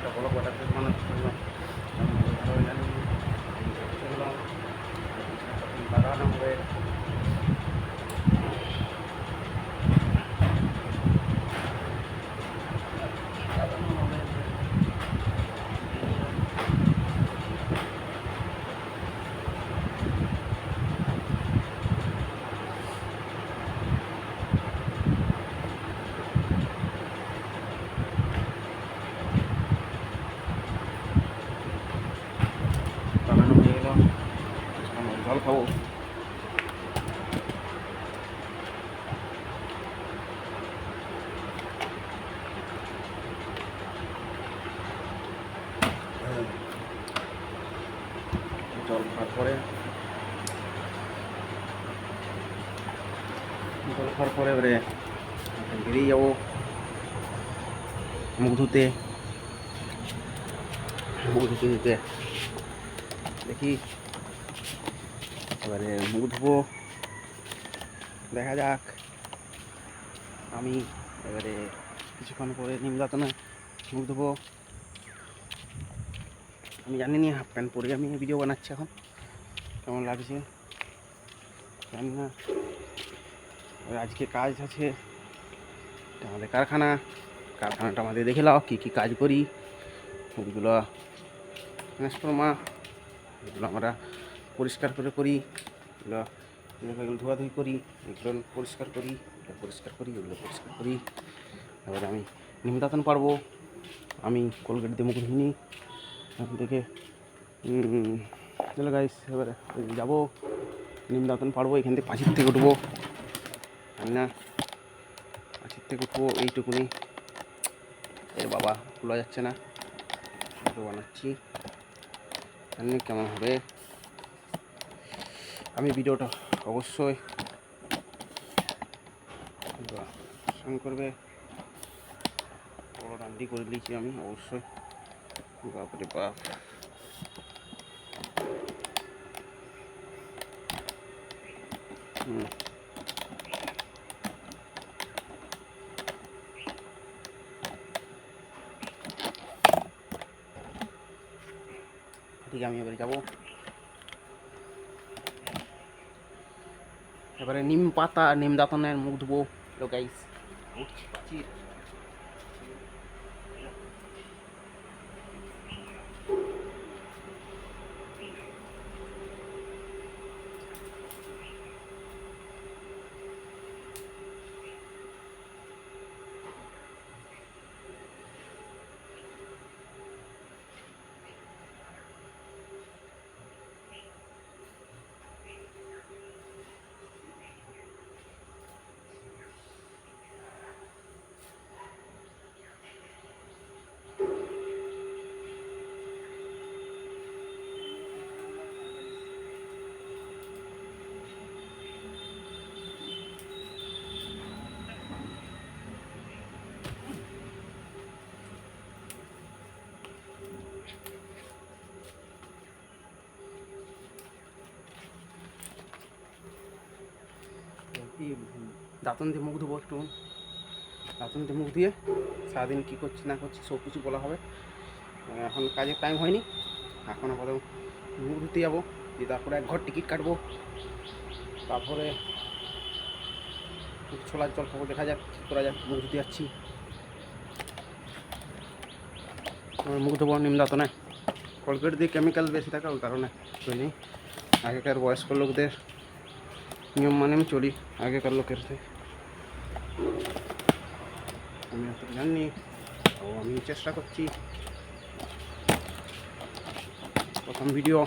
একটা বড় পটাশের মানুষ করলাম লাগানো হবে। লাগানো হয়ে গেল, জল খাবো। জল খাওয়ার পরে এবারে বেরিয়ে যাবো মুখ ধুতে। দেখি এবারে মুখ ধুবো, দেখা যাক। আমি এবারে কিছুক্ষণ পরে নিমদাতনে মুখ ধুবো। আমি জানি না, হাফ প্যান্ট পরে আমি ভিডিও বানাচ্ছি, এখন কেমন লাগছে জানি না। আজকে কাজ আছে, এটা আমাদের কারখানাটা আমাদের দেখে নাও কী কী কাজ করি। ওইগুলো ট্রান্সফর্মার, এগুলো আমরা পরিষ্কার করি, এগুলো ধোয়াধুয়ি করি, এগুলো পরিষ্কার করি, এগুলো পরিষ্কার করি। এবারে আমি নিমদাতন পারবো। আমি কোলগেট দিয়ে মুখ ধুইনি এখন থেকে। চলো গাইস, এবারে যাবো নিমদাতন পারবো। এখান থেকে পাঁচির থেকে উঠবো, জানি না পাঁচির থেকে উঠবো এইটুকুনি। এর বাবা খোলা যাচ্ছে না, বানাচ্ছি, জানি কেমন হবে। আমি ভিডিওটা অবশ্যই করবে। বড় রান্ডি করে দিয়েছি আমি অবশ্যই। বাপরে বাপ, ঠিক আমি এবারে যাবো। এবারে নিম পাতা, নিম দাতনের মুখ ধুবো। গাইস উঠছি পাঁচির। দাঁতন দিয়ে মুখ ধুবো একটু। দাঁতন দিয়ে মুখ দিয়ে সারাদিন কী করছি না করছি সব কিছু বলা হবে। এখন কাজের টাইম হয়নি, এখন আপাতত মুখ ধুতে যাবো, দিয়ে তারপরে এক ঘর টিকিট কাটবো, তারপরে ছোলার জল খাবো। দেখা যাক কী করা যাক। মুখ ধুতে যাচ্ছি, মুখ ধোবো নিম দাঁতনে। কোলগেট দিয়ে কেমিক্যাল বেশি থাকে, ওই কারণে চলি। আগেকার বয়স্ক লোকদের নিয়ম মানে আমি চলি, আগেকার লোকের থেকে আমি এত জানি। তো আমি চেষ্টা করছি, প্রথম ভিডিও।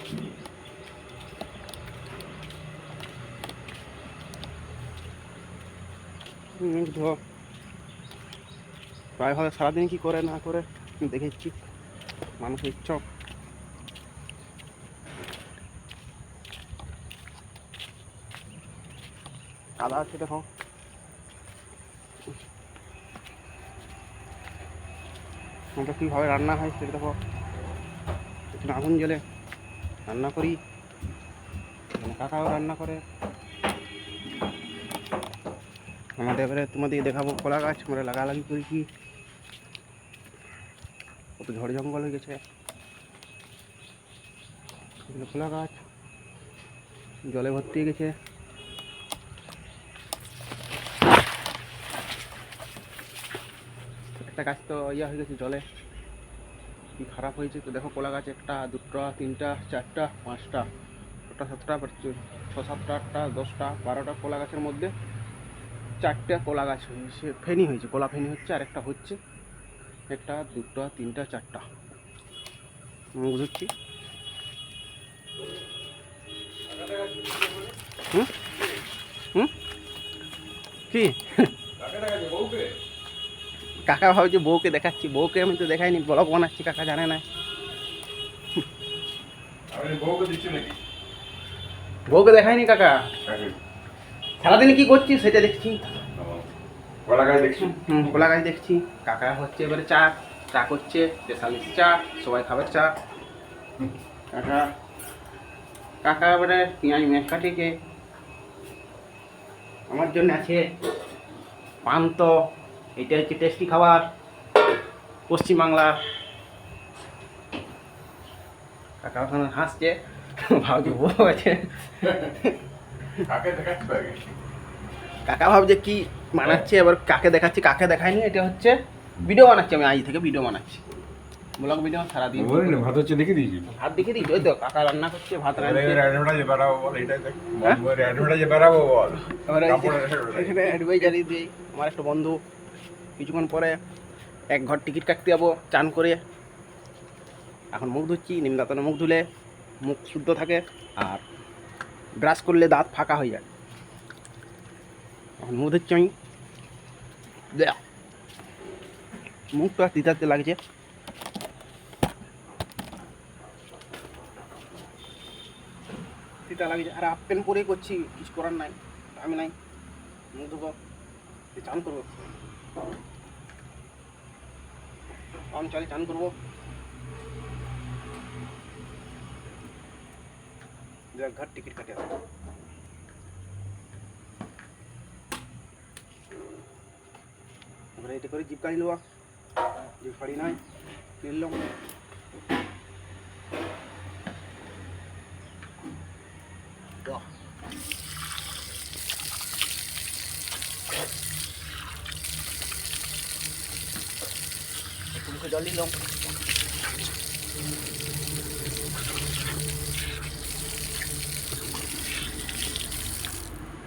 প্রায় হয় সারাদিন কী করে না করে দেখেছি মানুষের ইচ্ছা। কাদা আছে দেখো, এটা কীভাবে রান্না হয় সেটা দেখো। এখানে আগুন জ্বলে রান্না করি, এখানে কাকাও রান্না করে। আমাদের এবারে তোমাদেরকে দেখাবো কলা গাছ আমরা লাগালাগি করি কি। কত ঝড় জঙ্গল হয়ে গেছে। এগুলো খোলা গাছ, জলে ভর্তি হয়ে গেছে। একটা গাছ তো ইয়া হয়ে গেছে জলে, কি খারাপ হয়েছে। তো দেখো কলা গাছ 1টা 2টা 3টা 4টা 5টা 6টা 7টা 6 7টা 8টা 10টা 12টা কলা গাছের মধ্যে 4টে কলা গাছ হয়েছে, ফেনি হয়েছে, কলা ফেনি হচ্ছে। আর একটা হচ্ছে 1টা 2টা 3টা 4টা মুখ ধুচ্ছি। হুম হুম কি কাকা ভাবছে বউকে দেখাচ্ছি, বউকে আমি তো দেখাইনি, ব্লগ বানাচ্ছি, কাকা জানে না। বউকে দেখাইনি কাকা, সারাদিনে কি করছিস সেটা দেখছি। কলা গাছ দেখছি। কলা গাছ দেখছি। কাকা হচ্ছে এবারে চা চা করছে, 43 চা, সবাই খাবে চা। কাকা কাকা এবারে পেঁয়াজ ম্যাচ কাটিয়েছে, আমার জন্য আছে পান্ত। এটা হচ্ছে টেস্টি খাবার পশ্চিমবাংলার। কাকা ওখানে হাসছে, ভাবছে বউ আছে। কাকা ভাবছে কি বানাচ্ছে, এবার কাকে দেখাচ্ছি, কাকে দেখায়নি। এটা হচ্ছে ভিডিও বানাচ্ছি, আমি আজ থেকে ভিডিও বানাচ্ছি, ব্লগ ভিডিও সারাদিন। ভাত হচ্ছে দেখে দিয়েছি, ভাত দেখে দিচ্ছি, ওই তো কাকা রান্না করছে, ভাত রান্না। এখানে অ্যাডভাইজারি দিই, আমার একটা বন্ধু কিছুক্ষণ পরে 1 ঘর টিকিট কাটতে যাবো চান করে। এখন মুখ ধুচ্ছি, নিম দাঁতনে মুখ ধুলে মুখ শুদ্ধ থাকে, আর ব্রাশ করলে দাঁত ফাঁকা হয়ে যায়। এখন মুখ ধুচ্ছি আমি, মুখটা তিতাতে লাগছে। তিতা লাগছে, আর হাফ প্যান্ট পরেই করছি, কিছু করার নাই, আমি নাই। মুখ ধুবো, চান করবো, আমি চলে চান করবো। ঘর টিকিট কাটে এবারে এটা করে জিপ গাড়ি নেওয়া, জিপ গাড়ি নাই নিলাম। একটু জল নিলাম,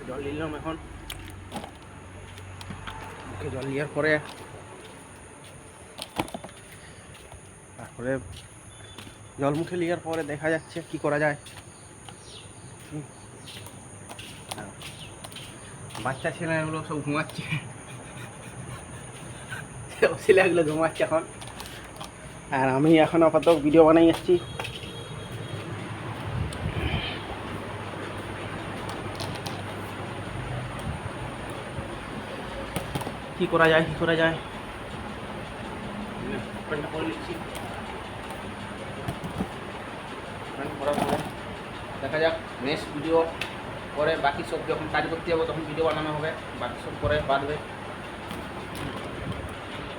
জল নিলাম। এখন মুখে জল নেওয়ার পরে তারপরে জল মুখে নেওয়ার পরে দেখা যাচ্ছে কি করা যায়। বাচ্চা ছেলেগুলো সব ঘুমাচ্ছে, ছেলেগুলো ঘুমাচ্ছে এখন, আর আমি এখন আপাতত ভিডিও বানাই যাচ্ছি। কি করা যায়, কি করা যায়, করে নিচ্ছি। দেখা যাক নেক্সট ভিডিও পরে, বাকি সব যখন কাজ করতে যাবো তখন ভিডিও বানানো হবে, বাকি সব পরে বাদবে।